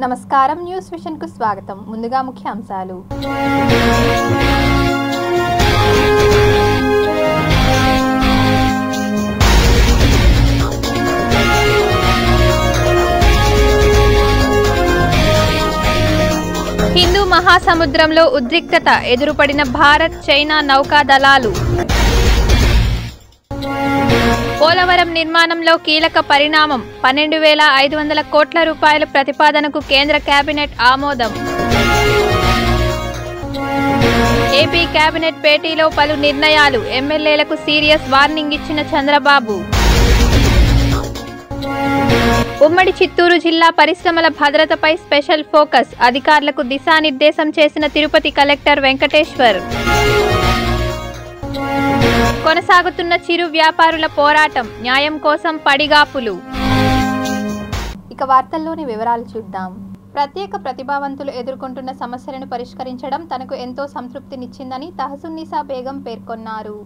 నమస్కారం news vision కు స్వాగతం. ముందుగా ముఖ్యాంశాలు. హిందూ మహాసముద్రంలో ఉద్రిక్తత, ఎదురుపడిన భారత్ చైనా నౌకాదళాలు. పోలవరం నిర్మాణంలో కీలక పరిణామం, 12,500 కోట్ల రూపాయల ప్రతిపాదనకు కేంద్ర కేబినెట్ ఆమోదం. ఏపీ కేబినెట్ భేటీలో పలు నిర్ణయాలు, ఎమ్మెల్యేలకు సీరియస్ వార్నింగ్ ఇచ్చిన చంద్రబాబు. ఉమ్మడి చిత్తూరు జిల్లా పరిశ్రమల భద్రతపై స్పెషల్ ఫోకస్, అధికారులకు దిశానిర్దేశం చేసిన తిరుపతి కలెక్టర్ వెంకటేశ్వర్. కొనసాగుతున్న చిరు వ్యాపారుల పోరాటం, న్యాయం కోసం పడిగాపులు. ఇక వార్తల్లోని వివరాలు చూద్దాం. ప్రత్యేక ప్రతిభావంతులు ఎదుర్కొంటున్న సమస్యలను పరిష్కరించడం తనకు ఎంతో సంతృప్తినిచ్చిందని తహసున్నీసా బేగం పేర్కొన్నారు.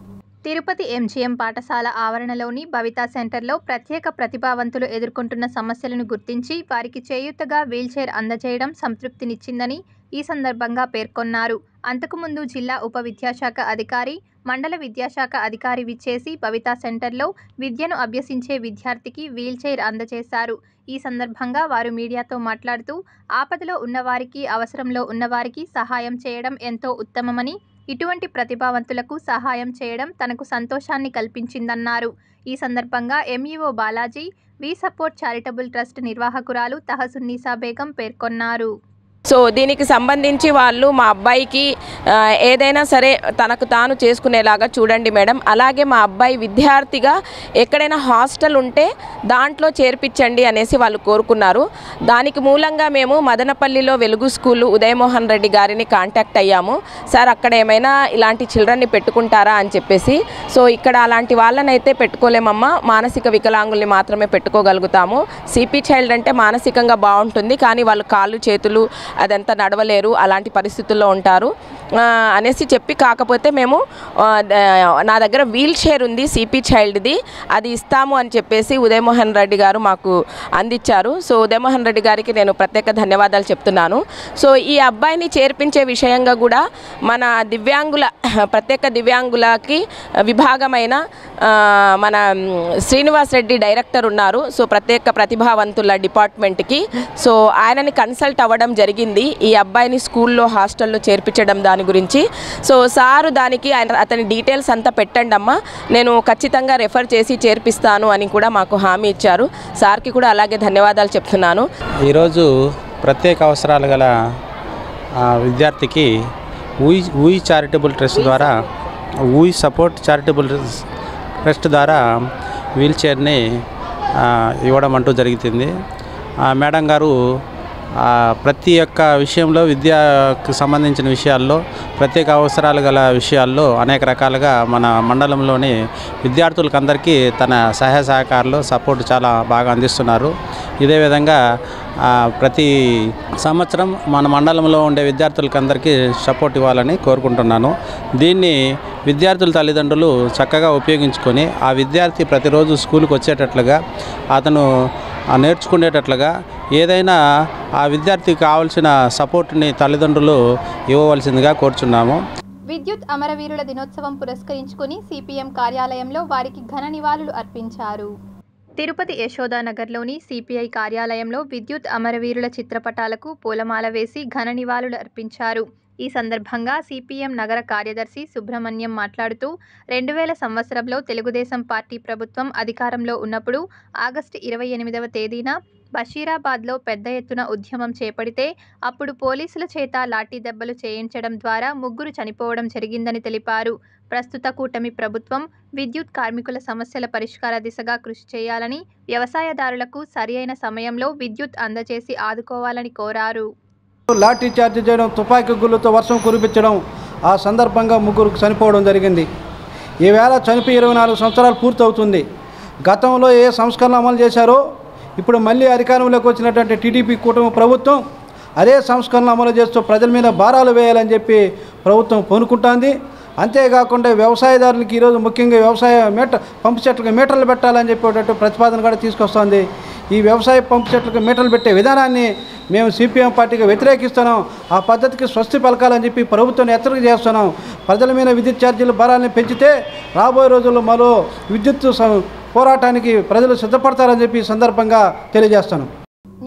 తిరుపతి ఎంజీఎం పాఠశాల ఆవరణలోని భవితా సెంటర్లో ప్రత్యేక ప్రతిభావంతులు ఎదుర్కొంటున్న సమస్యలను గుర్తించి వారికి చేయూతగా వీల్చైర్ అందజేయడం సంతృప్తినిచ్చిందని ఈ సందర్భంగా పేర్కొన్నారు. అంతకుముందు జిల్లా ఉప విద్యాశాఖ అధికారి, మండల విద్యాశాఖ అధికారి విచ్చేసి భవితా సెంటర్లో విద్యను అభ్యసించే విద్యార్థికి వీల్చైర్ అందజేశారు. ఈ సందర్భంగా వారు మీడియాతో మాట్లాడుతూ, ఆపదలో ఉన్నవారికి, అవసరంలో ఉన్నవారికి సహాయం చేయడం ఎంతో ఉత్తమమని, ఇటువంటి ప్రతిభావంతులకు సహాయం చేయడం తనకు సంతోషాన్ని కల్పించిందన్నారు. ఈ సందర్భంగా MEO Balaji, we support charitable trust నిర్వాహకురాలు తహసున్నీసా బేగం పేర్కొన్నారు. సో దీనికి సంబంధించి వాళ్ళు మా అబ్బాయికి ఏదైనా సరే తనకు తాను చేసుకునేలాగా చూడండి మేడం, అలాగే మా అబ్బాయి విద్యార్థిగా ఎక్కడైనా హాస్టల్ ఉంటే దాంట్లో చేర్పించండి అనేసి వాళ్ళు కోరుకున్నారు. దానికి మూలంగా మేము మదనపల్లిలో వెలుగు స్కూలు ఉదయమోహన్ రెడ్డి గారిని కాంటాక్ట్ అయ్యాము. సార్ అక్కడ ఏమైనా ఇలాంటి చిల్డ్రన్ని పెట్టుకుంటారా అని చెప్పేసి. సో ఇక్కడ అలాంటి వాళ్ళనైతే పెట్టుకోలేమమ్మా, మానసిక వికలాంగుల్ని మాత్రమే పెట్టుకోగలుగుతాము. సిపి చైల్డ్ అంటే మానసికంగా బాగుంటుంది, కానీ వాళ్ళు కాళ్ళు చేతులు అదంతా నడవలేరు, అలాంటి పరిస్థితుల్లో ఉంటారు అనేసి చెప్పి, కాకపోతే మేము నా దగ్గర వీల్ చైర్ ఉంది సిపి చైల్డ్ది, అది ఇస్తాము అని చెప్పేసి ఉదయమోహన్ రెడ్డి గారు మాకు అందించారు. సో ఉదయమోహన్ రెడ్డి గారికి నేను ప్రత్యేక ధన్యవాదాలు చెప్తున్నాను. సో ఈ అబ్బాయిని చేర్పించే విషయంగా కూడా మన దివ్యాంగుల ప్రత్యేక దివ్యాంగులకి విభాగమైన మన శ్రీనివాస్ రెడ్డి డైరెక్టర్ ఉన్నారు. సో ప్రత్యేక ప్రతిభావంతుల డిపార్ట్మెంట్కి సో ఆయనని కన్సల్ట్ అవ్వడం జరిగింది ఈ అబ్బాయిని స్కూల్లో హాస్టల్లో చేర్పించడం దాని గురించి. సో సారు దానికి అతని డీటెయిల్స్ అంతా పెట్టండి అమ్మా, నేను ఖచ్చితంగా రెఫర్ చేసి చేర్పిస్తాను అని కూడా మాకు హామీ ఇచ్చారు. సార్కి కూడా అలాగే ధన్యవాదాలు చెప్తున్నాను. ఈరోజు ప్రత్యేక అవసరాలు గల విద్యార్థికి ఊయి చారిటబుల్ ట్రస్ట్ ద్వారా, ఊయి సపోర్ట్ చారిటబుల్ ట్రస్ట్ ద్వారా వీల్ చైర్ని ఇవ్వడం అంటూ జరుగుతుంది. మేడం గారు ప్రతి ఒక్క విషయంలో, విద్యకు సంబంధించిన విషయాల్లో, ప్రత్యేక అవసరాలు గల విషయాల్లో అనేక రకాలుగా మన మండలంలోని విద్యార్థులకు అందరికీ తన సహాయ సహకారాలు సపోర్ట్ చాలా బాగా అందిస్తున్నారు. ఇదే విధంగా ప్రతి సంవత్సరం మన మండలంలో ఉండే విద్యార్థులకు అందరికీ సపోర్ట్ ఇవ్వాలని కోరుకుంటున్నాను. దీన్ని విద్యార్థుల తల్లిదండ్రులు చక్కగా ఉపయోగించుకొని ఆ విద్యార్థి ప్రతిరోజు స్కూల్కి వచ్చేటట్లుగా, అతను నేర్చుకునేటట్లుగా ఏదైనా ఆ విద్యార్థికి కావాల్సిన సపోర్ట్ని తల్లిదండ్రులు ఇవ్వవలసిందిగా కోరుచున్నాము. విద్యుత్ అమరవీరుల దినోత్సవం పురస్కరించుకుని సిపిఎం కార్యాలయంలో వారికి ఘన నివాళులు అర్పించారు. తిరుపతి యశోదానగర్లోని సిపిఐ కార్యాలయంలో విద్యుత్ అమరవీరుల చిత్రపటాలకు పూలమాల వేసి ఘన నివాళులు అర్పించారు. ఈ సందర్భంగా సిపిఎం నగర కార్యదర్శి సుబ్రహ్మణ్యం మాట్లాడుతూ, 2000 సంవత్సరంలో తెలుగుదేశం పార్టీ ప్రభుత్వం అధికారంలో ఉన్నప్పుడు ఆగస్టు 28వ తేదీన బషీరాబాద్లో పెద్ద ఎత్తున ఉద్యమం చేపడితే అప్పుడు పోలీసుల చేత లాఠీ దెబ్బలు చేయించడం ద్వారా 3 చనిపోవడం జరిగిందని తెలిపారు. ప్రస్తుత కూటమి ప్రభుత్వం విద్యుత్ కార్మికుల సమస్యల పరిష్కార దిశగా కృషి చేయాలని, వ్యవసాయదారులకు సరియైన సమయంలో విద్యుత్ అందజేసి ఆదుకోవాలని కోరారు. లాఠీ చార్జ్ చేయడం, తుపాకీ గుళ్ళతో వర్షం కురిపించడం, ఆ సందర్భంగా 3 చనిపోవడం జరిగింది. ఈవేళ చనిపోయి 24 సంవత్సరాలు పూర్తవుతుంది. గతంలో ఏ సంస్కరణ అమలు చేశారో ఇప్పుడు మళ్ళీ అధికారంలోకి వచ్చినటువంటి టీడీపీ కూటమి ప్రభుత్వం అదే సంస్కరణ అమలు చేస్తూ ప్రజల మీద భారాలు వేయాలని చెప్పి ప్రభుత్వం పూనుకుంటోంది. అంతేకాకుండా వ్యవసాయదారులకి ఈరోజు ముఖ్యంగా వ్యవసాయ పంపు చెట్లకు మీటర్లు పెట్టాలని చెప్పేటట్టు ప్రతిపాదన కూడా తీసుకొస్తోంది. ఈ వ్యవసాయ పంపు సెట్లకు మీటర్లు పెట్టే విధానాన్ని మేము సిపిఎం పార్టీకి వ్యతిరేకిస్తున్నాం. ఆ పద్ధతికి స్వస్తి పలకాలని చెప్పి ప్రభుత్వాన్ని హెచ్చరిక చేస్తున్నాం. ప్రజల మీద విద్యుత్ ఛార్జీల భారాన్ని పెంచితే రాబోయే రోజుల్లో మరో విద్యుత్ పోరాటానికి ప్రజలు సిద్ధపడతారని చెప్పి ఈ సందర్భంగా తెలియజేస్తాను.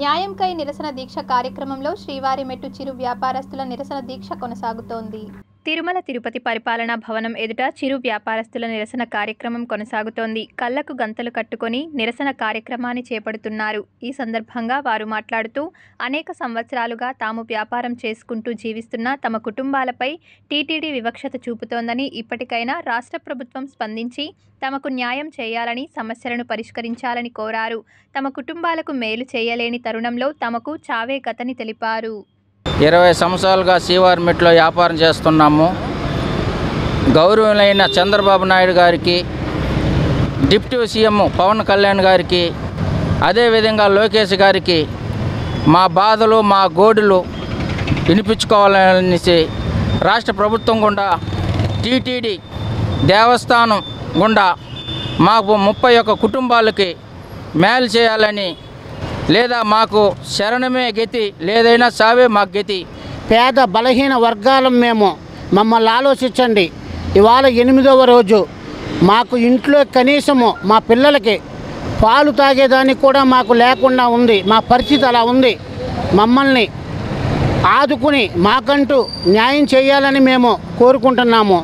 న్యాయంకై నిరసన దీక్ష కార్యక్రమంలో శ్రీవారిమెట్టు చిరు వ్యాపారస్తుల నిరసన దీక్ష కొనసాగుతోంది. తిరుమల తిరుపతి పరిపాలనా భవనం ఎదుట చిరు వ్యాపారస్తుల నిరసన కార్యక్రమం కొనసాగుతోంది. కళ్లకు గంతలు కట్టుకొని నిరసన కార్యక్రమాన్ని చేపడుతున్నారు. ఈ సందర్భంగా వారు మాట్లాడుతూ అనేక సంవత్సరాలుగా తాము వ్యాపారం చేసుకుంటూ జీవిస్తున్న తమ కుటుంబాలపై టీటీడీ వివక్షత చూపుతోందని, ఇప్పటికైనా రాష్ట్ర ప్రభుత్వం స్పందించి తమకు న్యాయం చేయాలని, సమస్యలను పరిష్కరించాలని కోరారు. తమ కుటుంబాలకు మేలు చేయలేని తరుణంలో తమకు చావే గతని తెలిపారు. 20 సంవత్సరాలుగా శ్రీవారిమెట్లో వ్యాపారం చేస్తున్నాము. గౌరవులైన చంద్రబాబు నాయుడు గారికి, డిప్యూటీ సీఎం పవన్ కళ్యాణ్ గారికి, అదేవిధంగా లోకేష్ గారికి మా బాధలు, మా గోడులు వినిపించుకోవాలనేసి రాష్ట్ర ప్రభుత్వం గుండా టీటీడీ దేవస్థానం గుండా మాకు 31 కుటుంబాలకి మేలు చేయాలని, లేదా మాకు శరణమే గతి, లేదైనా సావే మాకు గతి. పేద బలహీన వర్గాలం మేము, మమ్మల్ని ఆలోచించండి. ఇవాళ 8వ రోజు. మాకు ఇంట్లో కనీసము మా పిల్లలకి పాలు తాగేదానికి కూడా మాకు లేకుండా ఉంది. మా పరిస్థితి అలా ఉంది. మమ్మల్ని ఆదుకుని మాకంటూ న్యాయం చేయాలని మేము కోరుకుంటున్నాము.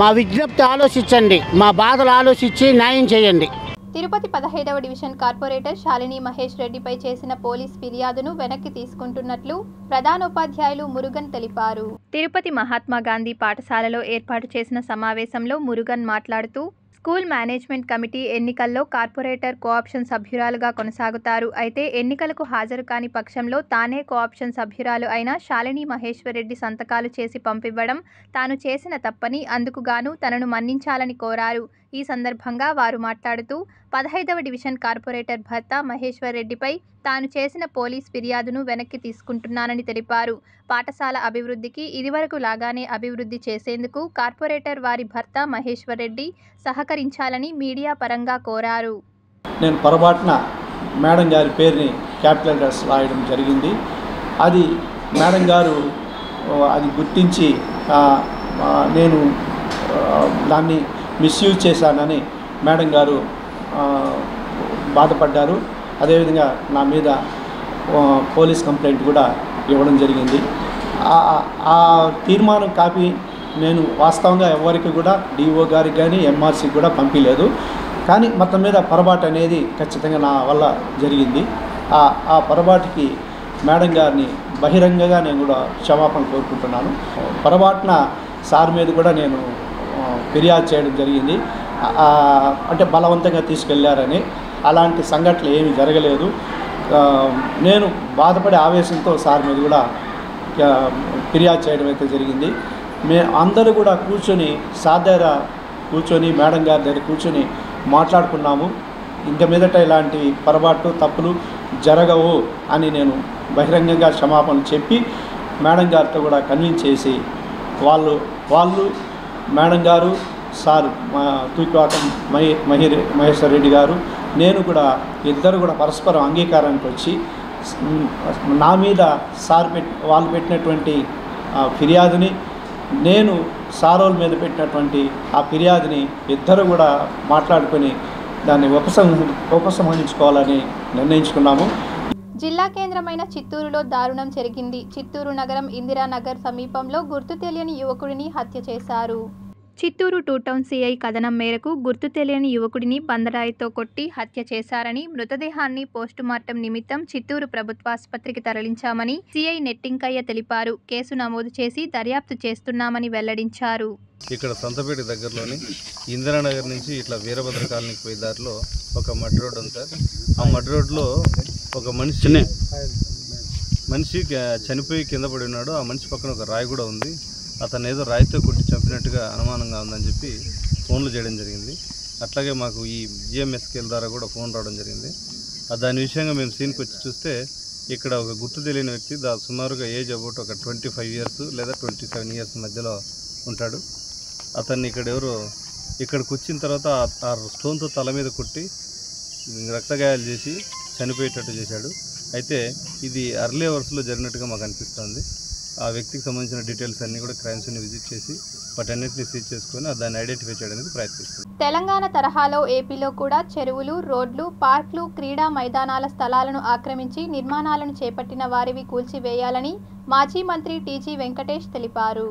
మా విజ్ఞప్తి ఆలోచించండి, మా బాధలు ఆలోచించి న్యాయం చేయండి. తిరుపతి 15వ డివిజన్ కార్పొరేటర్ శాలిని మహేష్ రెడ్డిపై చేసిన పోలీస్ ఫిర్యాదును వెనక్కి తీసుకుంటున్నట్లు ప్రధానోపాధ్యాయులు మురుగన్ తెలిపారు. తిరుపతి మహాత్మా గాంధీ పాఠశాలలో ఏర్పాటు చేసిన సమావేశంలో మురుగన్ మాట్లాడుతూ స్కూల్ మేనేజ్మెంట్ కమిటీ ఎన్నికల్లో కార్పొరేటర్ కోఆప్షన్ సభ్యురాలుగా కొనసాగుతారు. అయితే ఎన్నికలకు హాజరు కాని పక్షంలో తానే కోఆప్షన్ సభ్యురాలు అయిన శాలిని మహేశ్వర్ రెడ్డి సంతకాలు చేసి పంపివ్వడం తాను చేసిన తప్పని, అందుకుగాను తనను మన్నించాలని కోరారు. ఈ సందర్భంగా వారు మాట్లాడుతూ 15వ డివిజన్ కార్పొరేటర్ భర్త మహేశ్వర్ రెడ్డిపై తాను చేసిన పోలీస్ ఫిర్యాదును వెనక్కి తీసుకుంటున్నానని తెలిపారు. పాఠశాల అభివృద్ధికి ఇదివరకు లాగానే అభివృద్ధి చేసేందుకు కార్పొరేటర్ వారి భర్త మహేశ్వర్ రెడ్డి సహకరించాలని మీడియా పరంగా కోరారు. నేను పొరపాటున మేడం గారి పేరుని క్యాపిటల్ లెటర్స్ రాయడం జరిగింది. అది మేడం గారు అది గుర్తించి నేను దాన్ని మిస్యూజ్ చేశానని మేడం గారు బాధపడ్డారు. అదేవిధంగా నా మీద పోలీస్ కంప్లైంట్ కూడా ఇవ్వడం జరిగింది. ఆ తీర్మానం కాపీ నేను వాస్తవంగా ఎవరికి కూడా డిఓ గారికి కానీ ఎంఆర్సీకి కూడా పంపించలేదు. కానీ మొత్తం మీద పొరపాటు అనేది ఖచ్చితంగా నా వల్ల జరిగింది. ఆ పొరపాటుకి మేడం గారిని బహిరంగంగా నేను కూడా క్షమాపణ కోరుకుంటున్నాను. పొరపాటున సార్ మీద కూడా నేను ఫిర్యాదు చేయడం జరిగింది. అంటే బలవంతంగా తీసుకెళ్లారని. అలాంటి సంఘటనలు ఏమీ జరగలేదు. నేను బాధపడే ఆవేశంతో సార్ మీద కూడా ఫిర్యాదు చేయడం అయితే జరిగింది. అందరూ కూడా కూర్చొని సార్ దగ్గర కూర్చొని మేడం గారి దగ్గర కూర్చొని మాట్లాడుకున్నాము. ఇంక మీదట ఇలాంటి పొరపాటు తప్పులు జరగవు అని నేను బహిరంగంగా క్షమాపణ చెప్పి మేడం గారితో కూడా కన్విన్స్ చేసి వాళ్ళు మేడం గారు, సార్ తూకివాకం మహేశ్వర్ రెడ్డి గారు, నేను కూడా ఇద్దరు కూడా పరస్పరం అంగీకారానికి వచ్చి నా మీద వాళ్ళు పెట్టినటువంటి ఫిర్యాదుని, నేను సారోల మీద పెట్టినటువంటి ఆ ఫిర్యాదుని ఇద్దరు కూడా మాట్లాడుకొని దాన్ని ఉపసంహరించుకోవాలని నిర్ణయించుకున్నాము. జిల్లా కేంద్రమైన చిత్తూరులో దారుణం జరిగింది. చిత్తూరు నగరం ఇందిరానగర్ సమీపంలో గుర్తు తెలియని యువకుడిని హత్య చేశారు. చిత్తూరు 2 టౌన్ సిఐ కథనం మేరకు గుర్తు తెలియని యువకుడిని బండరాయితో కొట్టి హత్య చేశారని, మృతదేహాన్ని పోస్టుమార్టం నిమిత్తం చిత్తూరు ప్రభుత్వాసుపత్రికి తరలించామని సిఐ నెట్టింకయ్య తెలిపారు. కేసు నమోదు చేసి దర్యాప్తు చేస్తున్నామని వెల్లడించారు. ఇక్కడ సంతపేట దగ్గరలోని ఇందిరానగర్ నుంచి ఇట్లా వీరభద్ర కాలనీకి పోయే దారిలో ఒక మడ్ రోడ్ ఉంది సార్. ఆ మడ్ రోడ్లో ఒక మనిషి చనిపోయి కింద పడి ఉన్నాడు. ఆ మనిషి పక్కన ఒక రాయి కూడా ఉంది. అతను ఏదో రాయితో కొట్టి చంపినట్టుగా అనుమానంగా ఉందని చెప్పి ఫోన్లు చేయడం జరిగింది. అట్లాగే మాకు ఈ జిఎంఎస్కేల్ ద్వారా కూడా ఫోన్ రావడం జరిగింది. దాని విషయంగా మేము సీన్కి వచ్చి చూస్తే ఇక్కడ ఒక గుర్తు తెలియని వ్యక్తి సుమారుగా ఏజ్ అబౌట్ ఒక 25 ఇయర్స్ లేదా 27 ఇయర్స్ మధ్యలో ఉంటాడు. అతన్ని ఇక్కడికి వచ్చిన తర్వాత ఆ స్టోన్తో తల మీద కొట్టి రక్తగాయాలు చేసి చనిపోయేటట్టు చేశాడు. అయితే ఇది అర్లీ అవర్స్లో జరిగినట్టుగా మాకు అనిపిస్తుంది. ఆ వ్యక్తికి సంబంధించిన డీటెయిల్స్ అన్నీ కూడా క్రైమ్స్ని విజిట్ చేసి వాటన్నిటిని సీజ్ చేసుకొని దాన్ని ఐడెంటిఫై చేయడానికి ప్రయత్నిస్తుంది. తెలంగాణ తరహాలో ఏపీలో కూడా చెరువులు, రోడ్లు, పార్కులు, క్రీడా మైదానాల స్థలాలను ఆక్రమించి నిర్మాణాలను చేపట్టిన వారివి కూల్చివేయాలని మాజీ మంత్రి టీజీ వెంకటేష్ తెలిపారు.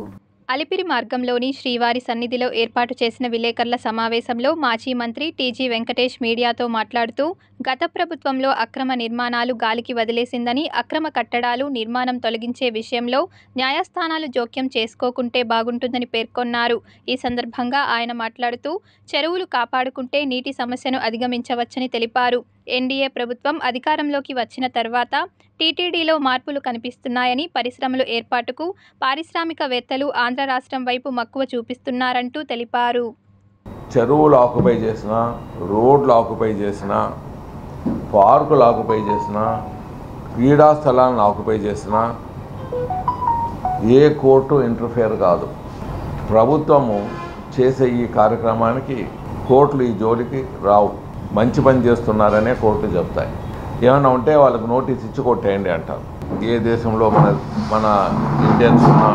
అలిపిరి మార్గంలోని శ్రీవారి సన్నిధిలో ఏర్పాటు చేసిన విలేకరుల సమావేశంలో మాజీ మంత్రి టీజీ వెంకటేష్ మీడియాతో మాట్లాడుతూ గత ప్రభుత్వంలో అక్రమ నిర్మాణాలు గాలికి వదిలేసిందని, అక్రమ కట్టడాలు నిర్మాణం తొలగించే విషయంలో న్యాయస్థానాలు జోక్యం చేసుకోకుంటే బాగుంటుందని పేర్కొన్నారు. ఈ సందర్భంగా ఆయన మాట్లాడుతూ చెరువులు కాపాడుకుంటే నీటి సమస్యను అధిగమించవచ్చని తెలిపారు. ఎన్డీఏ ప్రభుత్వం అధికారంలోకి వచ్చిన తర్వాత టీటీడీలో మార్పులు కనిపిస్తున్నాయని, పరిశ్రమల ఏర్పాటుకు పారిశ్రామికవేత్తలు ఆంధ్ర రాష్ట్రం వైపు మక్కువ చూపిస్తున్నారంటూ తెలిపారు. చెరువులు ఆక్యుపై చేసిన, రోడ్లు ఆక్యుపై చేసిన, పార్కులు ఆక్యుపై చేసిన, క్రీడా స్థలాలను ఆక్యుపై చేసిన ఏ కోర్టు ఇంటర్ఫియర్ కాదు. ప్రభుత్వము చేసే ఈ కార్యక్రమానికి కోర్టులు ఈ జోలికి రావు. మంచి పని చేస్తున్నారనే కోర్టు చెప్తాయి. ఏమైనా ఉంటే వాళ్ళకు నోటీస్ ఇచ్చి కొట్టేయండి అంటారు. ఏ దేశంలో మన ఇండియన్స్ ఉన్న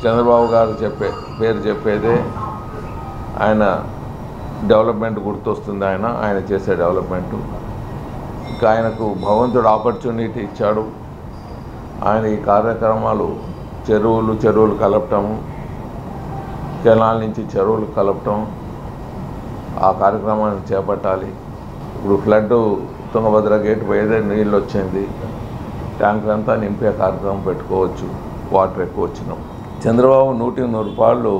చంద్రబాబు గారు పేరు చెప్పేదే ఆయన డెవలప్మెంట్ గుర్తొస్తుంది. ఆయన చేసే డెవలప్మెంటు. ఇంకా ఆయనకు భగవంతుడు ఆపర్చునిటీ ఇచ్చాడు. ఆయన ఈ కార్యక్రమాలు చెరువులు కలపటము, కెనాల నుంచి చెరువులు కలపటం, ఆ కార్యక్రమాన్ని చేపట్టాలి. ఇప్పుడు ఫ్లడ్ తుంగభద్ర గేట్ పోయేదే నీళ్ళు వచ్చింది, ట్యాంకర్ అంతా నింపే కార్యక్రమం పెట్టుకోవచ్చు. వాటర్ ఎక్కువ వచ్చినాం. చంద్రబాబు 100 రూపాయలు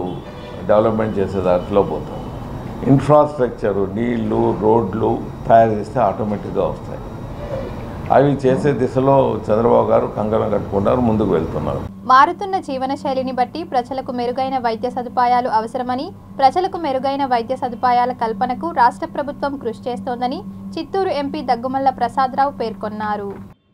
డెవలప్మెంట్ చేసే దాంట్లో పోతాం. ఇన్ఫ్రాస్ట్రక్చరు, నీళ్లు, రోడ్లు తయారు చేస్తే ఆటోమేటిక్గా వస్తాయి. అవి చేసే దిశలో చంద్రబాబు గారు కంకణం కట్టుకున్నారు, ముందుకు వెళ్తున్నారు. మారుతున్న జీవన శైలిని బట్టి ప్రజలకు మెరుగైన వైద్య సదుపాయాలు అవసరమని, ప్రజలకు మెరుగైన వైద్య సదుపాయాల కల్పనకు రాష్ట్ర ప్రభుత్వం కృషి చేస్తోందని చిత్తూరు ఎంపీ దగ్గుమల్ల ప్రసాదరావు పేర్కొన్నారు.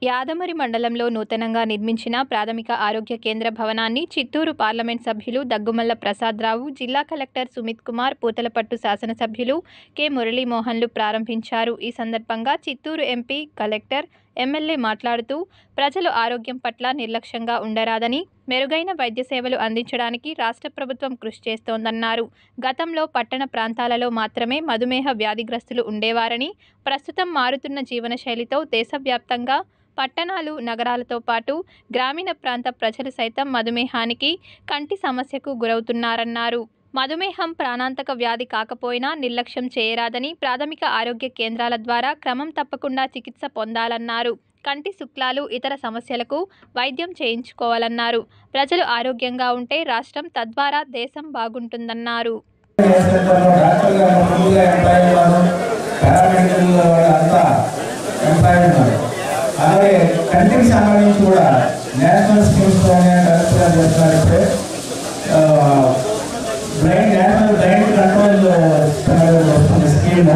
యాదమరి మండలంలో నూతనంగా నిర్మించిన ప్రాథమిక ఆరోగ్య కేంద్ర భవనాన్ని చిత్తూరు పార్లమెంట్ సభ్యులు దగ్గుమల్ల ప్రసాదరావు, జిల్లా కలెక్టర్ సుమిత్ కుమార్, పూతలపట్టు శాసనసభ్యులు కె మురళీమోహన్లు ప్రారంభించారు. ఈ సందర్భంగా చిత్తూరు ఎంపీ, కలెక్టర్, ఎమ్మెల్యే మాట్లాడుతూ ప్రజలు ఆరోగ్యం పట్ల నిర్లక్ష్యంగా ఉండరాదని, మెరుగైన వైద్య సేవలు అందించడానికి రాష్ట్ర ప్రభుత్వం కృషి చేస్తోందన్నారు. గతంలో పట్టణ ప్రాంతాలలో మాత్రమే మధుమేహ వ్యాధిగ్రస్తులు ఉండేవారని, ప్రస్తుతం మారుతున్న జీవనశైలితో దేశవ్యాప్తంగా పట్టణాలు, నగరాలతో పాటు గ్రామీణ ప్రాంత ప్రజలు సైతం మధుమేహానికి, కంటి సమస్యకు గురవుతున్నారన్నారు. మధుమేహం ప్రాణాంతక వ్యాధి కాకపోయినా నిర్లక్ష్యం చేయరాదని, ప్రాథమిక ఆరోగ్య కేంద్రాల ద్వారా క్రమం తప్పకుండా చికిత్స పొందాలన్నారు. కంటి శుక్లాలు, ఇతర సమస్యలకు వైద్యం చేయించుకోవాలన్నారు. ప్రజలు ఆరోగ్యంగా ఉంటే రాష్ట్రం, తద్వారా దేశం బాగుంటుందన్నారు. అలాగే కంటికి సంబంధించి కూడా నేషనల్ స్కీమ్స్తోనే కరెక్ట్గా చేస్తున్నారు. నేషనల్ బ్లైండ్ కంట్రోల్ వస్తుంది స్కీమ్.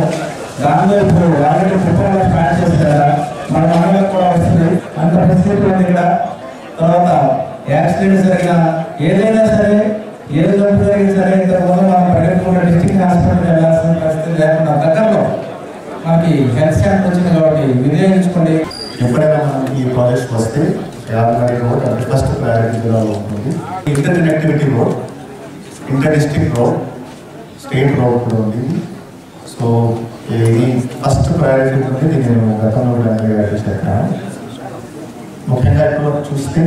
దానిలో ఇప్పుడు ఆల్రెడీ ప్రిపేర్ ప్లాన్ చేస్తారా మన మండలకు కూడా వస్తుంది. అంత ఫెసిలిటీ ఉంది ఇక్కడ. తర్వాత యాక్సిడెంట్ జరిగిన ఏదైనా సరే, ఏ జబ్బు జరిగినా సరే, ఇంతకుముందు మనం పల్లెటూరు డిస్ట్రిక్ట్ హాస్పిటల్ వెళ్ళాల్సిన పరిస్థితి లేకుండా దగ్గరలో మనకి హెల్త్ సెంటర్ వచ్చింది కాబట్టి వినియోగించుకోండి. ఎప్పుడైనా మనకి ఈ ప్రాజెక్ట్స్ వస్తే యాదగిరి రోడ్ అది ఫస్ట్ ప్రయారిటీలో ఉంటుంది. Inter connectivity road, inter district road, state road కూడా ఉంది. సో ఇది ఫస్ట్ ప్రయారిటీ ఉంది. నేను గతంలో కూడా చెప్పాను. ముఖ్యంగా ఇప్పుడు చూస్తే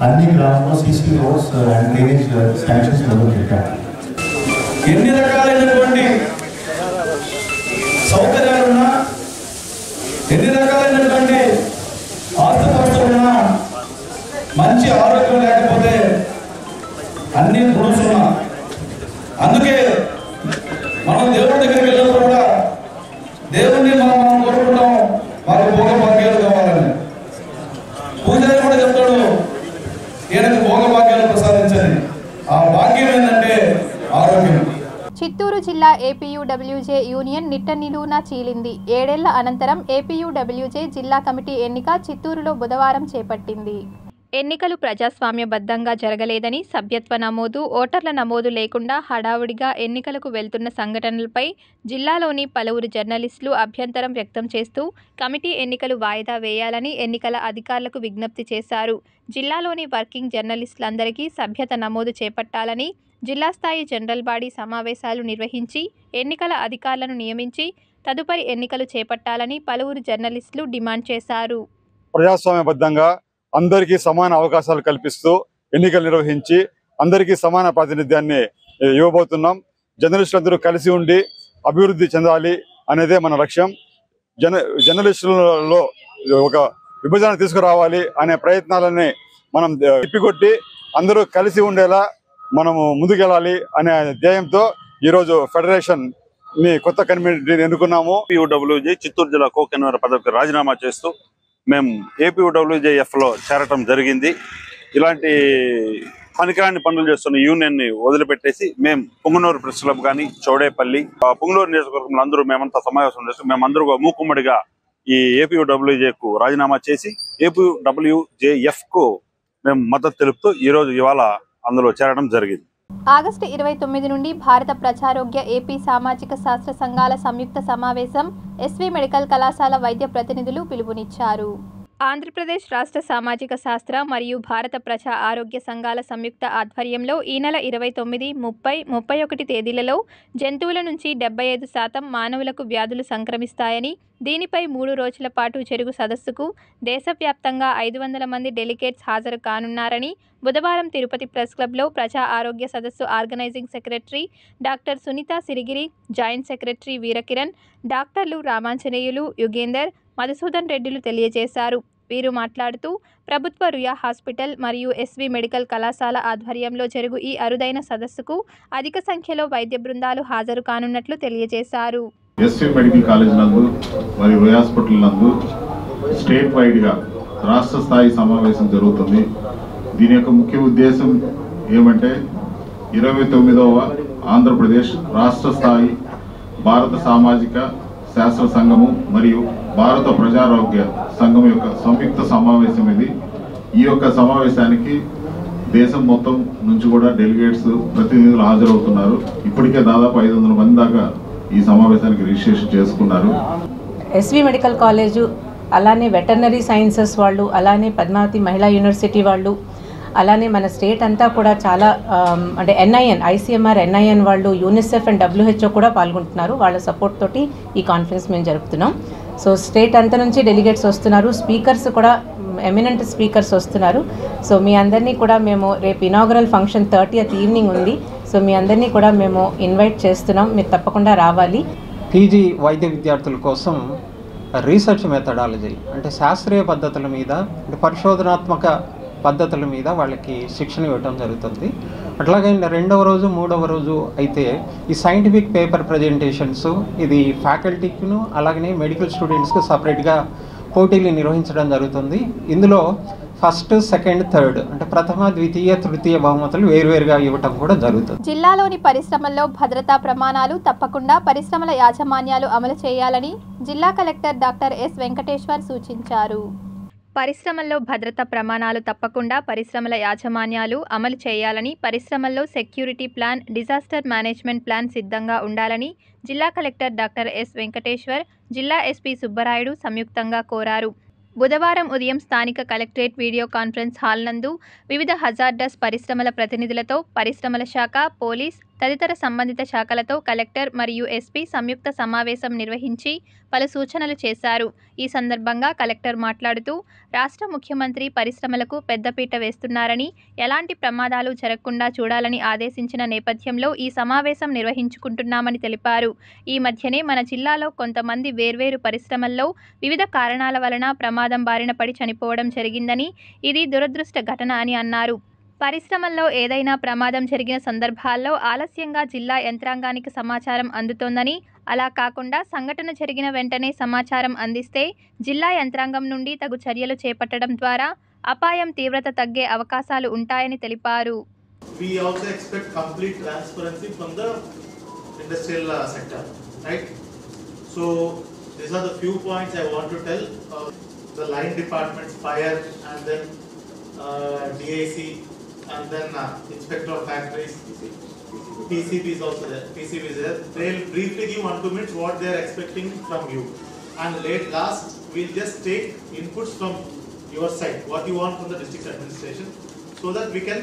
అన్ని గ్రామంలో CC roads and drainage sanctions మొదలు పెట్టారు. ఎన్ని రకాలైనటువంటి సౌకర్యాలున్నా, ఎన్ని రకాలైనటువంటి ఆర్థికస్తున్నా, మంచి ఆరోగ్యం లేకపోతే అన్ని పురుషున్నా. అందుకే మనం దేవుడి దగ్గరికి వెళ్ళినప్పుడు కూడా దేవుణ్ణి మనం కోరుకుంటాం, మాకు భోగ భాగ్యాలు కావాలని. పూజారి కూడా చెప్తాడు, ఈయనకు భోగ భాగ్యాలు ప్రసాదించని. ఆ భాగ్యం ఏంటంటే ఆరోగ్యం. చిత్తూరు జిల్లా ఏపీయూడబ్ల్యూజే యూనియన్ నిట్ట నిలువునా చీలింది. 7 ఏళ్ల అనంతరం ఏపీయూడబ్ల్యూజే జిల్లా కమిటీ ఎన్నిక చిత్తూరులో బుధవారం చేపట్టింది. ఎన్నికలు ప్రజాస్వామ్యబద్ధంగా జరగలేదని, సభ్యత్వ నమోదు, ఓటర్ల నమోదు లేకుండా హడావుడిగా ఎన్నికలకు వెళ్తున్న సంఘటనలపై జిల్లాలోని పలువురు జర్నలిస్టులు అభ్యంతరం వ్యక్తం చేస్తూ కమిటీ ఎన్నికలు వాయిదా వేయాలని ఎన్నికల అధికారులకు విజ్ఞప్తి చేశారు. జిల్లాలోని వర్కింగ్ జర్నలిస్టులందరికీ సభ్యత నమోదు చేపట్టాలని, జిల్లా స్థాయి జనరల్ బాడీ సమావేశాలు నిర్వహించి ఎన్నికల అధికారులను నియమించి తదుపరి ఎన్నికలు చేపట్టాలని పలువురు జర్నలిస్టులు డిమాండ్ చేశారు. ప్రజాస్వామ్యబద్ధంగా అందరికీ సమాన అవకాశాలు కల్పిస్తూ ఎన్నికలు నిర్వహించి అందరికీ సమాన ప్రాతినిధ్యాన్ని ఇవ్వబోతున్నాం. జర్నలిస్టులందరూ కలిసి ఉండి అభివృద్ధి చెందాలి అనేదే మన లక్ష్యం. జర్నలిస్టులలో ఒక విభజన తీసుకురావాలి అనే ప్రయత్నాలని మనం తిప్పికొట్టి అందరూ కలిసి ఉండేలా మనము ముందుకెళ్ళాలి అనే ధ్యేయంతో ఈరోజు ఫెడరేషన్ కొత్త కమిటీని ఎన్నుకున్నాము. ఏపీయూడబ్ల్యూజే చిత్తూరు జిల్లా కో కన్వీనర్ పదవికి రాజీనామా చేస్తూ మేము ఏపీయూడబ్ల్యూజేఎఫ్లో చేరటం జరిగింది. ఇలాంటి పనికిరాని పనులు చేస్తున్న యూనియన్ని వదిలిపెట్టేసి మేము పుంగనూరు ప్రెస్ క్లబ్ కానీ చౌడేపల్లి పుంగనూరు నియోజకవర్గంలో అందరూ మేమంతా సమావేశం చేస్తాం. మేమందరూ మూకుమ్మడిగా ఈ ఏపీయూడబ్ల్యూజేకు రాజీనామా చేసి ఏపీయూడబ్ల్యూజేఎఫ్కు మేము మద్దతు తెలుపుతూ ఇవాళ అందులో చేరడం జరిగింది. ఆగస్టు 29 నుండి భారత ప్రజారోగ్య ఏపీ సామాజిక శాస్త్ర సంఘాల సంయుక్త సమావేశం ఎస్వి మెడికల్ కళాశాల వైద్య ప్రతినిధులు పిలుపునిచ్చారు. ఆంధ్రప్రదేశ్ రాష్ట్ర సామాజిక శాస్త్ర మరియు భారత ప్రజా ఆరోగ్య సంఘాల సంయుక్త ఆధ్వర్యంలో ఈ నెల 29, 30, 31 తేదీలలో జంతువుల నుంచి 75% మానవులకు వ్యాధులు సంక్రమిస్తాయని, దీనిపై 3 రోజుల పాటు జరుగు సదస్సుకు దేశవ్యాప్తంగా 500 మంది డెలిగేట్స్ హాజరు కానున్నారని బుధవారం తిరుపతి ప్రెస్ క్లబ్లో ప్రజా ఆరోగ్య సదస్సు organizing secretary doctor Sunitha Sirigiri, joint secretary Veerakiran, డాక్టర్లు రామాంజనేయులు, యుగేందర్, మధుసూదన్ రెడ్డిలు తెలియజేశారు. వీరు మాట్లాడుతూ ప్రభుత్వ రుయా హాస్పిటల్ మరియు ఎస్వి మెడికల్ కళాశాల ఆధ్వర్యంలో జరుగు ఈ అరుదైన సదస్సుకు అధిక సంఖ్యలో వైద్య బృందాలు హాజరు కానున్నట్లు తెలియజేశారు. ఎస్వి మెడికల్ కాలేజ్ నందు మరియు రుయా హాస్పిటల్ నందు స్టేట్ వైడ్గా రాష్ట్ర స్థాయి సమావేశం జరుగుతుంది. దీని యొక్క ముఖ్య ఉద్దేశం ఏమంటే 29వ ఆంధ్రప్రదేశ్ రాష్ట్ర స్థాయి భారత సామాజిక శాస్త్ర సంఘము మరియు భారత ప్రజారోగ్య సంఘం యొక్క సంయుక్త సమావేశం ఇది. ఈ యొక్క సమావేశానికి దేశం మొత్తం నుంచి కూడా డెలిగేట్స్ ప్రతినిధులు హాజరవుతున్నారు. ఇప్పటికే దాదాపు 500 మంది దాకా ఈ సమావేశానికి రిజిస్ట్రేషన్ చేసుకున్నారు. ఎస్వి మెడికల్ కాలేజు, అలానే వెటర్నరీ సైన్సెస్ వాళ్ళు, అలానే పద్మావతి మహిళా యూనివర్సిటీ వాళ్ళు, అలానే మన స్టేట్ అంతా కూడా చాలా అంటే ఎన్ఐఎన్, ఐసీఎంఆర్, ఎన్ఐఎన్ వాళ్ళు, యూనిసెఫ్ అండ్ WHO కూడా పాల్గొంటున్నారు. వాళ్ళ సపోర్ట్ తోటి ఈ కాన్ఫరెన్స్ మేము జరుపుతున్నాం. సో స్టేట్ అంతా నుంచి డెలిగేట్స్ వస్తున్నారు. స్పీకర్స్ కూడా ఎమినెంట్ స్పీకర్స్ వస్తున్నారు. సో మీ అందరినీ కూడా మేము రేపు ఇనాగరల్ ఫంక్షన్ 30th ఈవినింగ్ ఉంది. సో మీ అందరినీ కూడా మేము ఇన్వైట్ చేస్తున్నాం. మీరు తప్పకుండా రావాలి. పీజీ వైద్య విద్యార్థుల కోసం రీసెర్చ్ మెథడాలజీ అంటే శాస్త్రీయ పద్ధతుల మీద, అంటే పరిశోధనాత్మక పద్ధతుల మీద వాళ్ళకి శిక్షణ ఇవ్వడం జరుగుతుంది. అట్లాగే 2వ రోజు 3వ రోజు అయితే ఈ సైంటిఫిక్ పేపర్ ప్రజెంటేషన్స్ ఇది ఫ్యాకల్టీకిను అలాగనే మెడికల్ స్టూడెంట్స్కి సపరేట్గా పోటీలు నిర్వహించడం జరుగుతుంది. ఇందులో ఫస్ట్, సెకండ్, థర్డ్ అంటే ప్రథమ, ద్వితీయ, తృతీయ బహుమతులు వేరువేరుగా ఇవ్వటం కూడా జరుగుతుంది. జిల్లాలోని పరిశ్రమల్లో భద్రతా ప్రమాణాలు తప్పకుండా పరిశ్రమల యాజమాన్యాలు అమలు చేయాలని జిల్లా కలెక్టర్ డాక్టర్ ఎస్ వెంకటేశ్వర్ సూచించారు. పరిశ్రమల్లో భద్రతా ప్రమాణాలు తప్పకుండా పరిశ్రమల యాజమాన్యాలు అమలు చేయాలని, పరిశ్రమల్లో security plan, disaster management plan సిద్ధంగా ఉండాలని జిల్లా కలెక్టర్ డాక్టర్ ఎస్ వెంకటేశ్వర్, జిల్లా ఎస్పీ సుబ్బరాయుడు సంయుక్తంగా కోరారు. బుధవారం ఉదయం స్థానిక కలెక్టరేట్ వీడియో కాన్ఫరెన్స్ హాల్ నందు వివిధ హజార్డస్ పరిశ్రమల ప్రతినిధులతో, పరిశ్రమల శాఖ, పోలీస్ తదితర సంబంధిత శాఖలతో కలెక్టర్ మరియు ఎస్పీ సంయుక్త సమావేశం నిర్వహించి పలు సూచనలు చేశారు. ఈ సందర్భంగా కలెక్టర్ మాట్లాడుతూ రాష్ట్ర ముఖ్యమంత్రి పరిశ్రమలకు పెద్దపీట వేస్తున్నారని, ఎలాంటి ప్రమాదాలు జరగకుండా చూడాలని ఆదేశించిన నేపథ్యంలో ఈ సమావేశం నిర్వహించుకుంటున్నామని తెలిపారు. ఈ మధ్యనే మన జిల్లాలో కొంతమంది వేర్వేరు పరిశ్రమల్లో వివిధ కారణాల వలన ప్రమాదం బారిన పడి చనిపోవడం జరిగిందని, ఇది దురదృష్ట ఘటన అని అన్నారు. పరిశ్రమల్లో ఏదైనా ప్రమాదం జరిగిన సందర్భాల్లో ఆలస్యంగా జిల్లా యంత్రాంగానికి సమాచారం అందుతోందని, అలా కాకుండా సంఘటన జరిగిన వెంటనే సమాచారం అందిస్తే జిల్లా యంత్రాంగం నుండి తగు చర్యలు చేపట్టడం ద్వారా అపాయం తీవ్రత తగ్గే అవకాశాలు ఉంటాయని తెలిపారు. We also expect complete transparency from the industrial sector, right? So these are the few points I want to tell. The line departments, fire, and then DIC, and then Inspector of Factories, PCB is also there. PCB is there. They'll briefly give 1-2 minutes what they are expecting from you. And last, we'll just take inputs from your side, what you want from the district administration, so that we can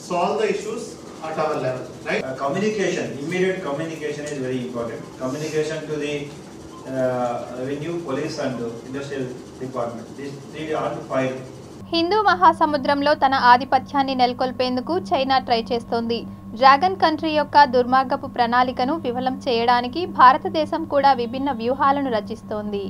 solve the issues at our level, right? Communication, immediate communication is very important. Communication to the revenue, police and industrial department. These 3 are to 5. Hindu మహాసముద్రంలో తన ఆధిపత్యాన్ని నెలకొల్పేందుకు China try చేస్తోంది. Dragon country యొక్క దుర్మార్గపు ప్రణాళికను విఫలం చేయడానికి భారతదేశం కూడా విభిన్న వ్యూహాలను రచిస్తోంది.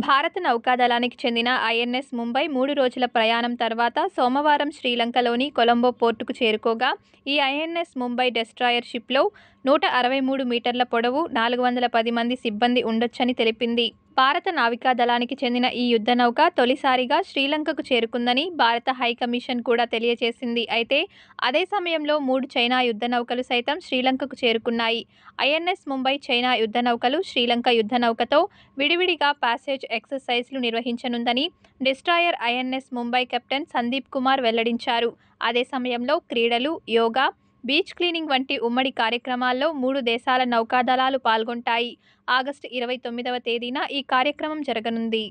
భారత నౌకాదళానికి చెందిన ఐఎన్ఎస్ ముంబై 3 రోజుల ప్రయాణం తర్వాత సోమవారం శ్రీలంకలోని కొలంబో పోర్టుకు చేరుకోగా ఈ ఐఎన్ఎస్ ముంబై డెస్ట్రాయర్ షిప్లో 163 మీటర్ల పొడవు 410 మంది సిబ్బంది ఉండొచ్చని తెలిపింది. భారత నావికాదళానికి చెందిన ఈ యుద్ధ నౌక తొలిసారిగా శ్రీలంకకు చేరుకుందని భారత హైకమిషన్ కూడా తెలియజేసింది. అయితే అదే సమయంలో 3 చైనా యుద్ధ నౌకలు సైతం శ్రీలంకకు చేరుకున్నాయి. ఐఎన్ఎస్ ముంబై చైనా యుద్ధ నౌకలు శ్రీలంక యుద్ధ నౌకతో విడివిడిగా ప్యాసేజ్ ఎక్సర్సైజ్లు నిర్వహించనుందని destroyer INS Mumbai captain Sandeep Kumar వెల్లడించారు. అదే సమయంలో క్రీడలు, యోగా, బీచ్ క్లీనింగ్ వంటి ఉమ్మడి కార్యక్రమాల్లో 3 దేశాల నౌకాదళాలు పాల్గొంటాయి. ఆగస్టు 29వ తేదీన ఈ కార్యక్రమం జరగనుంది.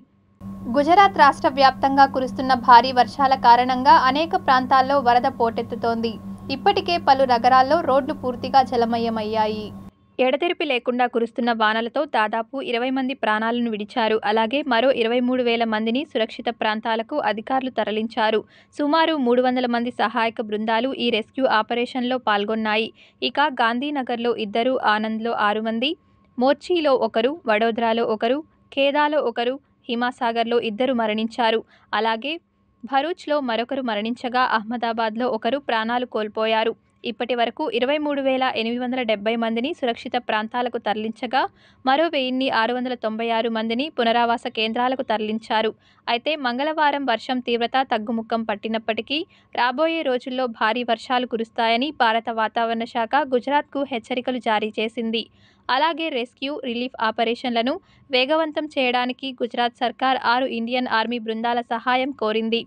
గుజరాత్ రాష్ట్ర వ్యాప్తంగా కురుస్తున్న భారీ వర్షాల కారణంగా అనేక ప్రాంతాల్లో వరద పోటెత్తుతోంది. ఇప్పటికే పలు నగరాల్లో రోడ్లు పూర్తిగా జలమయమయ్యాయి. ఎడతెరిపి లేకుండా కురుస్తున్న వానలతో దాదాపు 20 మంది ప్రాణాలను విడిచారు. అలాగే మరో 23,000 మందిని సురక్షిత ప్రాంతాలకు అధికారులు తరలించారు. సుమారు 300 మంది సహాయక బృందాలు ఈ రెస్క్యూ ఆపరేషన్లో పాల్గొన్నాయి. ఇక గాంధీనగర్లో 2, ఆనంద్లో 6 మంది, మోర్చీలో 1, వడోదరాలో 1, ఖేదాలో 1, హిమాసాగర్లో 2 మరణించారు. అలాగే భరూచ్లో మరొకరు మరణించగా అహ్మదాబాద్లో 1 ప్రాణాలు కోల్పోయారు. ఇప్పటి వరకు 23,870 మందిని సురక్షిత ప్రాంతాలకు తరలించగా మరో 1,696 మందిని పునరావాస కేంద్రాలకు తరలించారు. అయితే మంగళవారం వర్షం తీవ్రత తగ్గుముఖం పట్టినప్పటికీ రాబోయే రోజుల్లో భారీ వర్షాలు కురుస్తాయని భారత వాతావరణ శాఖ గుజరాత్కు హెచ్చరికలు జారీ చేసింది. అలాగే రెస్క్యూ, రిలీఫ్ ఆపరేషన్లను వేగవంతం చేయడానికి గుజరాత్ సర్కార్ 6 ఇండియన్ ఆర్మీ బృందాల సహాయం కోరింది.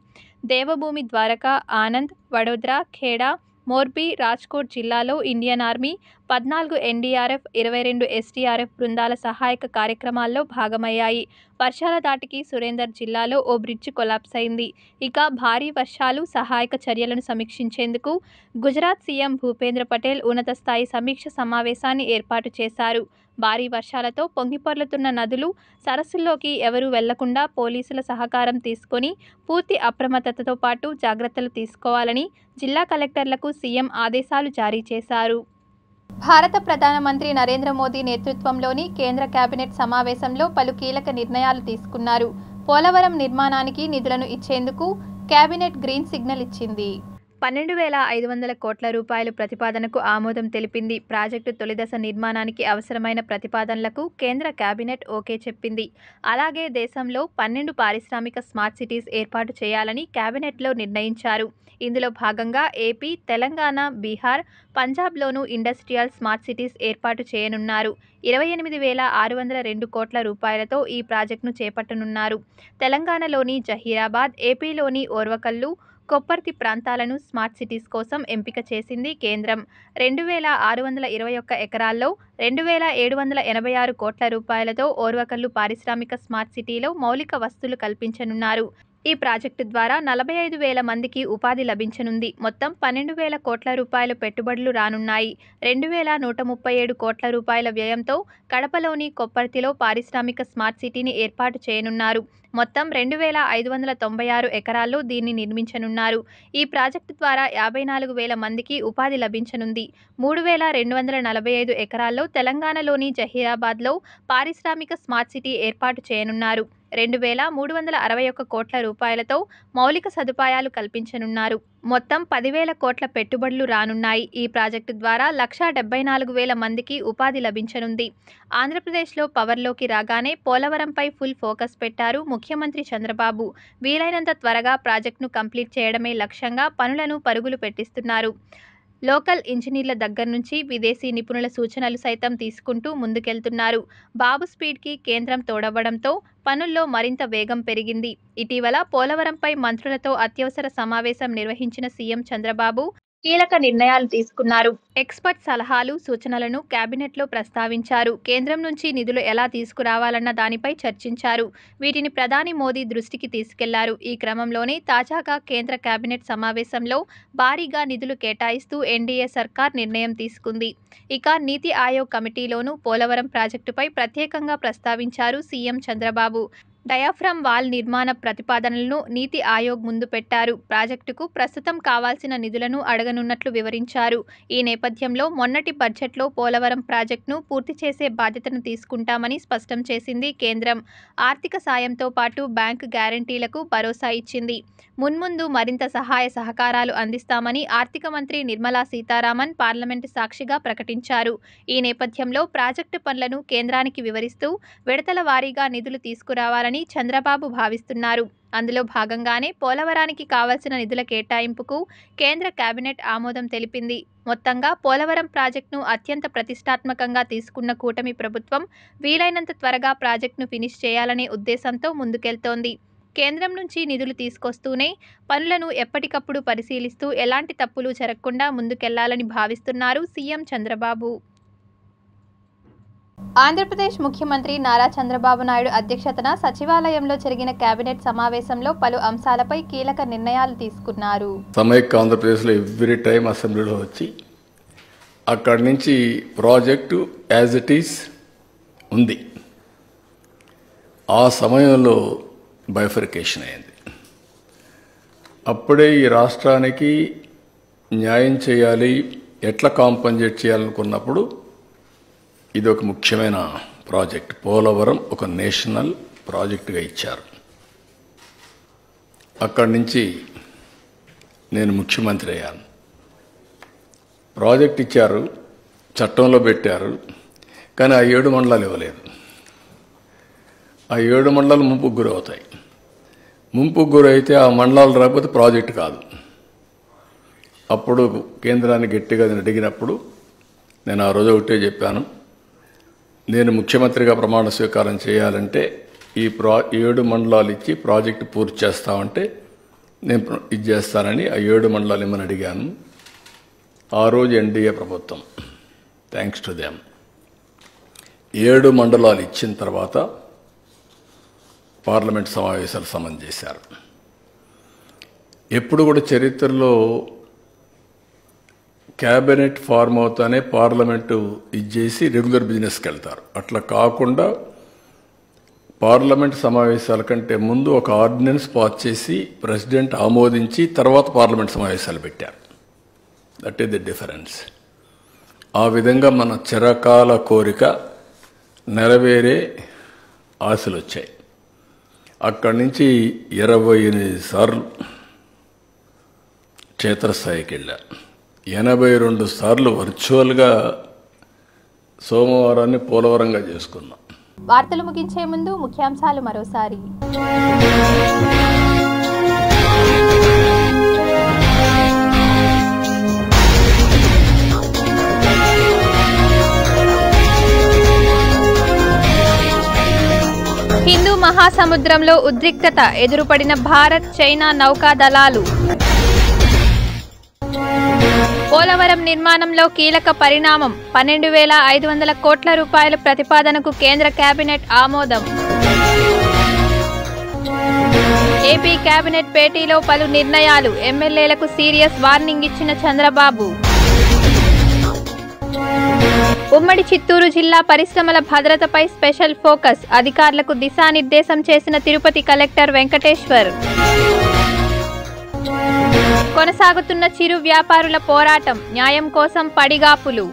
దేవభూమి, ద్వారకా, ఆనంద్, వడోదరా, ఖేడా, మోర్బీ, రాజ్కోట్ జిల్లాలో ఇండియన్ ఆర్మీ 14 ఎన్డీఆర్ఎఫ్, 22 ఎస్డీఆర్ఎఫ్ బృందాల సహాయక కార్యక్రమాల్లో భాగమయ్యాయి. వర్షాల దాటికి సురేందర్ జిల్లాలో ఓ బ్రిడ్జ్ కొలాప్స్ అయింది. ఇక భారీ వర్షాలు, సహాయక చర్యలను సమీక్షించేందుకు గుజరాత్ సీఎం భూపేంద్ర పటేల్ ఉన్నత స్థాయి సమీక్ష సమావేశాన్ని ఏర్పాటు చేశారు. భారీ వర్షాలతో పొంగిపొర్లుతున్న నదులు, సరస్సుల్లోకి ఎవరూ వెళ్లకుండా పోలీసుల సహకారం తీసుకొని పూర్తి అప్రమత్తతతో పాటు జాగ్రత్తలు తీసుకోవాలని జిల్లా కలెక్టర్లకు సీఎం ఆదేశాలు జారీ చేశారు. భారత ప్రధానమంత్రి నరేంద్ర మోదీ నేతృత్వంలోని కేంద్ర కేబినెట్ సమావేశంలో పలు కీలక నిర్ణయాలు తీసుకున్నారు. పోలవరం నిర్మాణానికి నిధులను ఇచ్చేందుకు కేబినెట్ గ్రీన్ సిగ్నల్ ఇచ్చింది. 12,500 కోట్ల రూపాయలు ప్రతిపాదనకు ఆమోదం తెలిపింది. ప్రాజెక్టు తొలిదశ నిర్మాణానికి అవసరమైన ప్రతిపాదనలకు కేంద్ర కేబినెట్ ఓకే చెప్పింది. అలాగే దేశంలో 12 పారిశ్రామిక స్మార్ట్ సిటీస్ ఏర్పాటు చేయాలని కేబినెట్లో నిర్ణయించారు. ఇందులో భాగంగా ఏపీ, తెలంగాణ, బీహార్, పంజాబ్లోనూ ఇండస్ట్రియల్ స్మార్ట్ సిటీస్ ఏర్పాటు చేయనున్నారు. 28,602 కోట్ల రూపాయలతో ఈ ప్రాజెక్టును చేపట్టనున్నారు. తెలంగాణలోని జహీరాబాద్, ఏపీలోని ఓర్వకల్లు, కొప్పర్తి ప్రాంతాలను స్మార్ట్ సిటీస్ కోసం ఎంపిక చేసింది కేంద్రం. 2,621 ఎకరాల్లో 2,786 కోట్ల రూపాయలతో ఓర్వకల్లు పారిశ్రామిక స్మార్ట్ సిటీలో మౌలిక వసతులు కల్పించనున్నారు. ఈ ప్రాజెక్టు ద్వారా 45,000 మందికి ఉపాధి లభించనుంది. మొత్తం 12,000 కోట్ల రూపాయల పెట్టుబడులు రానున్నాయి. 2,137 కోట్ల రూపాయల వ్యయంతో కడపలోని కొప్పర్తిలో పారిశ్రామిక స్మార్ట్ సిటీని ఏర్పాటు చేయనున్నారు. మొత్తం 2,596 ఎకరాల్లో దీన్ని నిర్మించనున్నారు. ఈ ప్రాజెక్టు ద్వారా 54,000 మందికి ఉపాధి లభించనుంది. 3,245 ఎకరాల్లో తెలంగాణలోని జహీరాబాద్లో పారిశ్రామిక స్మార్ట్ సిటీ ఏర్పాటు చేయనున్నారు. 2,361 కోట్ల రూపాయలతో మౌలిక సదుపాయాలు కల్పించనున్నారు. మొత్తం 10,000 కోట్ల పెట్టుబడులు రానున్నాయి. ఈ ప్రాజెక్టు ద్వారా 1,74,000 మందికి ఉపాధి లభించనుంది. ఆంధ్రప్రదేశ్లో పవర్లోకి రాగానే పోలవరంపై ఫుల్ ఫోకస్ పెట్టారు ముఖ్యమంత్రి చంద్రబాబు. వీలైనంత త్వరగా ప్రాజెక్టును కంప్లీట్ చేయడమే లక్ష్యంగా పనులను పరుగులు పెట్టిస్తున్నారు. లోకల్ ఇంజనీర్ల దగ్గర నుంచి విదేశీ నిపుణుల సూచనలు సైతం తీసుకుంటూ ముందుకెళ్తున్నారు. బాబు స్పీడ్కి కేంద్రం తోడవడంతో పనుల్లో మరింత వేగం పెరిగింది. ఇటీవల పోలవరంపై మంత్రులతో అత్యవసర సమావేశం నిర్వహించిన సీఎం చంద్రబాబు కీలక నిర్ణయాలు తీసుకున్నారు. ఎక్స్పర్ట్ సలహాలు, సూచనలను కేబినెట్లో ప్రస్తావించారు. కేంద్రం నుంచి నిధులు ఎలా తీసుకురావాలన్న దానిపై చర్చించారు. వీటిని ప్రధాని మోదీ దృష్టికి తీసుకెళ్లారు. ఈ క్రమంలోనే తాజాగా కేంద్ర కేబినెట్ సమావేశంలో భారీగా నిధులు కేటాయిస్తూ ఎన్డీఏ సర్కార్ నిర్ణయం తీసుకుంది. ఇక నీతి ఆయోగ్ కమిటీలోనూ పోలవరం ప్రాజెక్టుపై ప్రత్యేకంగా ప్రస్తావించారు సీఎం చంద్రబాబు. డయాఫ్రమ్ వాల్ నిర్మాణ ప్రతిపాదనలను నీతి ఆయోగ్ ముందు పెట్టారు. ప్రాజెక్టుకు ప్రస్తుతం కావాల్సిన నిధులను అడగనున్నట్లు వివరించారు. ఈ నేపథ్యంలో మొన్నటి బడ్జెట్లో పోలవరం ప్రాజెక్టును పూర్తి చేసే బాధ్యతను తీసుకుంటామని స్పష్టం చేసింది కేంద్రం. ఆర్థిక సాయంతో పాటు బ్యాంకు గ్యారంటీలకు భరోసా ఇచ్చింది. మున్ముందు మరింత సహాయ సహకారాలు అందిస్తామని ఆర్థిక మంత్రి నిర్మలా సీతారామన్ పార్లమెంటు సాక్షిగా ప్రకటించారు. ఈ నేపథ్యంలో ప్రాజెక్టు పనులను కేంద్రానికి వివరిస్తూ విడతల వారీగా నిధులు తీసుకురావాలని చంద్రబాబు భావిస్తున్నారు. అందులో భాగంగానే పోలవరానికి కావాల్సిన నిధుల కేటాయింపుకు కేంద్ర కేబినెట్ ఆమోదం తెలిపింది. మొత్తంగా పోలవరం ప్రాజెక్టును అత్యంత ప్రతిష్టాత్మకంగా తీసుకున్న కూటమి ప్రభుత్వం వీలైనంత త్వరగా ప్రాజెక్టును ఫినిష్ చేయాలనే ఉద్దేశంతో ముందుకెళ్తోంది. కేంద్రం నుంచి నిధులు తీసుకొస్తూనే పనులను ఎప్పటికప్పుడు పరిశీలిస్తూ ఎలాంటి తప్పులు జరగకుండా ముందుకెళ్లాలని భావిస్తున్నారు సీఎం చంద్రబాబు. ఆంధ్రప్రదేశ్ ముఖ్యమంత్రి నారా చంద్రబాబు నాయుడు అధ్యక్షతన సచివాలయంలో జరిగిన కేబినెట్ సమావేశంలో పలు అంశాలపై కీలక నిర్ణయాలు తీసుకున్నారు. సమైక్య ఆంధ్రప్రదేశ్లో ఎవ్రీ టైం అసెంబ్లీలో వచ్చి అక్కడి నుంచి ప్రాజెక్టు యాజ్ ఇట్ ఈస్ ఉంది. ఆ సమయంలో బైఫర్కేషన్ అయింది. అప్పుడే ఈ రాష్ట్రానికి న్యాయం చేయాలి, ఎట్లా కాంపన్సేట్ చేయాలనుకున్నప్పుడు ఇది ఒక ముఖ్యమైన ప్రాజెక్ట్. పోలవరం ఒక నేషనల్ ప్రాజెక్టుగా ఇచ్చారు. అక్కడి నుంచి నేను ముఖ్యమంత్రి అయ్యాను. ప్రాజెక్ట్ ఇచ్చారు, చట్టంలో పెట్టారు, కానీ ఆ 7 మండలాలు ఇవ్వలేదు. ఆ 7 మండలాలు ముంపుకు గురవుతాయి. ముంపుకు గురైతే ఆ మండలాలు రాకపోతే ప్రాజెక్టు కాదు. అప్పుడు కేంద్రాన్ని గట్టిగా అడిగినప్పుడు నేను ఆ రోజు ఒకటే చెప్పాను, నేను ముఖ్యమంత్రిగా ప్రమాణ స్వీకారం చేయాలంటే ఈ 7 మండలాలు ఇచ్చి ప్రాజెక్టు పూర్తి చేస్తామంటే నేను ఇది చేస్తానని ఆ 7 మండలాలు ఇమ్మని అడిగాను. ఆ రోజు ఎన్డీఏ ప్రభుత్వం థ్యాంక్స్ టు దెమ్ 7 మండలాలు ఇచ్చిన తర్వాత పార్లమెంట్ సమావేశాలు సమన్ చేశారు. ఎప్పుడు కూడా చరిత్రలో క్యాబినెట్ ఫార్మ్ అవుతానే పార్లమెంటు ఇచ్చేసి రెగ్యులర్ బిజినెస్కి వెళ్తారు. అట్లా కాకుండా పార్లమెంట్ సమావేశాల కంటే ముందు ఒక ఆర్డినెన్స్ పాస్ చేసి ప్రెసిడెంట్ ఆమోదించి తర్వాత పార్లమెంట్ సమావేశాలు పెట్టారు. That is the difference. ఆ విధంగా మన చిరకాల కోరిక నెరవేరే ఆశలు వచ్చాయి. అక్కడి నుంచి 28 సార్లు క్షేత్రస్థాయికి వెళ్ళారు. 82 సార్లు వర్చువల్గా సోమవారాన్ని పోలవరంగా చేసుకున్నాం. వార్తలు ముగించే ముందు ముఖ్యాంశాలు మరోసారి. హిందూ మహాసముద్రంలో ఉద్రిక్తత, ఎదురుపడిన భారత్ చైనా నౌకాదళాలు. పోలవరం నిర్మాణంలో కీలక పరిణామం, 12,500 కోట్ల రూపాయల ప్రతిపాదనకు కేంద్ర కేబినెట్ ఆమోదం. ఏపీ కేబినెట్ భేటీలో పలు నిర్ణయాలు, ఎమ్మెల్యేలకు సీరియస్ వార్నింగ్ ఇచ్చిన చంద్రబాబు. ఉమ్మడి చిత్తూరు జిల్లా పరిశ్రమల భద్రతపై స్పెషల్ ఫోకస్, అధికారులకు దిశానిర్దేశం చేసిన తిరుపతి కలెక్టర్ వెంకటేశ్వర్. కొనసాగుతున్న చిరు వ్యాపారుల పోరాటం, న్యాయం కోసం పడిగాపులు.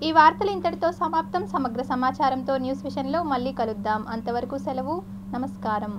ఈ వార్తలు ఇంతటితో సమాప్తం. సమగ్ర సమాచారంతో న్యూస్ విషన్లో మళ్ళీ కలుద్దాం. అంతవరకు సెలవు. నమస్కారం.